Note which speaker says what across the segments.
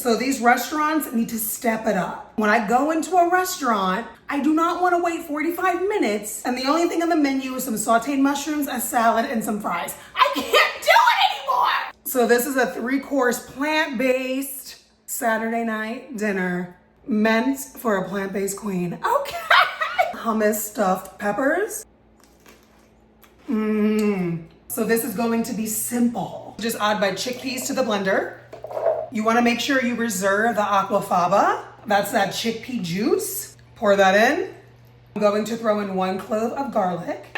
Speaker 1: So these restaurants need to step it up. When I go into a restaurant, I do not want to wait 45 minutes and the only thing on the menu is some sauteed mushrooms, a salad, and some fries. I can't do it anymore! So this is a 3-course plant-based Saturday night dinner meant for a plant-based queen. Okay! Hummus stuffed peppers. So this is going to be simple. Just add my chickpeas to the blender. You want to make sure you reserve the aquafaba. That's that chickpea juice. Pour that in. I'm going to throw in 1 clove of garlic.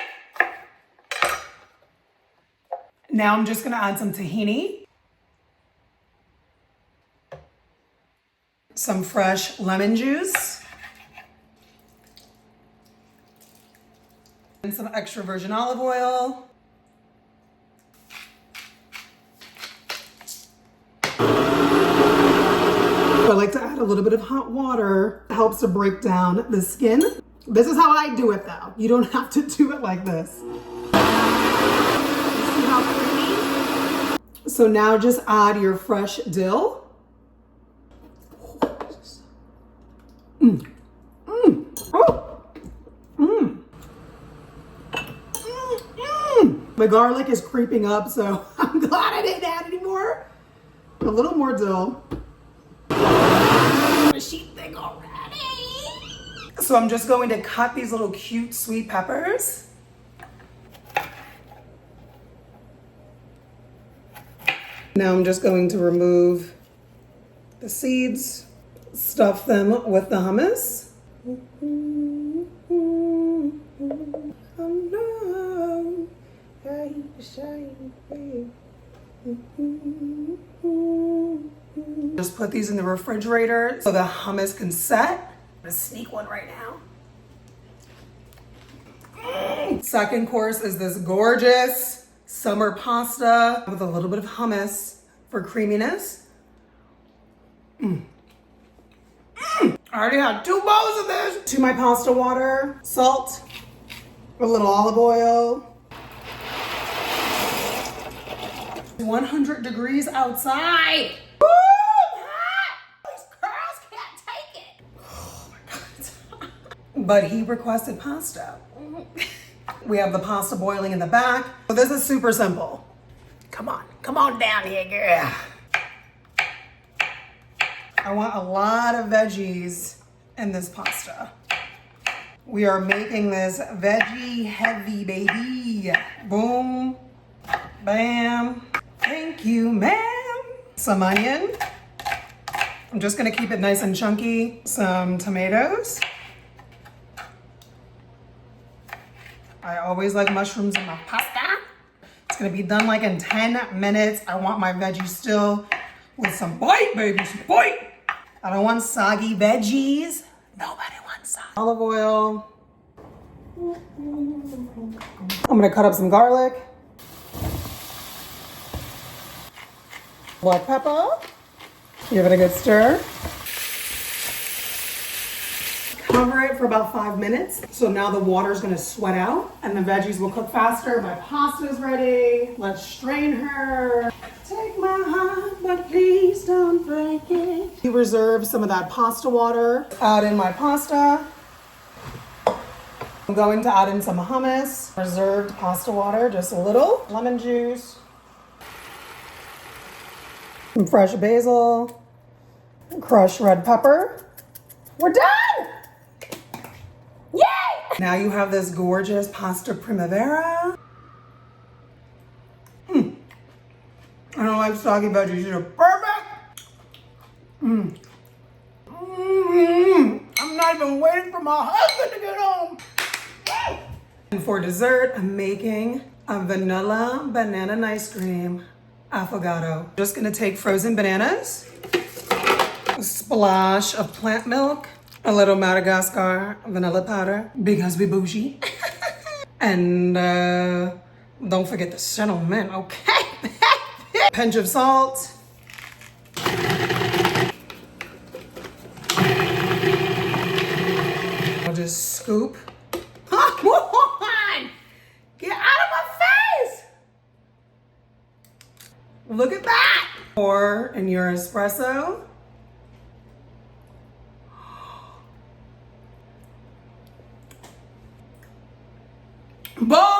Speaker 1: Now I'm just going to add some tahini. Some fresh lemon juice. And some extra virgin olive oil. I like to add a little bit of hot water. It helps to break down the skin. This is how I do it though. You don't have to do it like this. See how creamy? So now just add your fresh dill. The garlic is creeping up, so I'm glad I didn't add any more. A little more dill. She thick already. So I'm just going to cut these little cute sweet peppers. Now I'm just going to remove the seeds, stuff them with the hummus. Just put these in the refrigerator so the hummus can set. I'm gonna sneak one right now. Second course is this gorgeous summer pasta with a little bit of hummus for creaminess. I already had 2 bowls of this. To my pasta water, salt, a little olive oil. 100 degrees outside. Woo! Hot! These girls can't take it. Oh my God, it's hot. But he requested pasta. We have the pasta boiling in the back. So this is super simple. Come on down here, girl. I want a lot of veggies in this pasta. We are making this veggie heavy, baby. Boom, bam. Thank you, ma'am. Some onion. I'm just gonna keep it nice and chunky. Some tomatoes. I always like mushrooms in my pasta. It's gonna be done like in 10 minutes. I want my veggies still with some bite, baby, some bite. I don't want soggy veggies. Nobody wants soggy. Olive oil. I'm gonna cut up some garlic. Black pepper. Give it a good stir. Cover it for about 5 minutes. So now the water's gonna sweat out and the veggies will cook faster. My pasta's ready. Let's strain her. Take my heart, but please don't break it. You reserve some of that pasta water. Add in my pasta. I'm going to add in some hummus. Reserved pasta water, just a little. Lemon juice. Some fresh basil, crushed red pepper. We're done! Yay! Now you have this gorgeous pasta primavera. I don't like soggy veggies, these are perfect. I'm not even waiting for my husband to get home. And for dessert, I'm making a vanilla banana ice cream. Affogato. Just gonna take frozen bananas, a splash of plant milk, a little Madagascar vanilla powder because we bougie, and don't forget the cinnamon, okay? Pinch of salt. I'll just scoop. Come on! Get out of my face! Look at that! Pour in your espresso. Boom!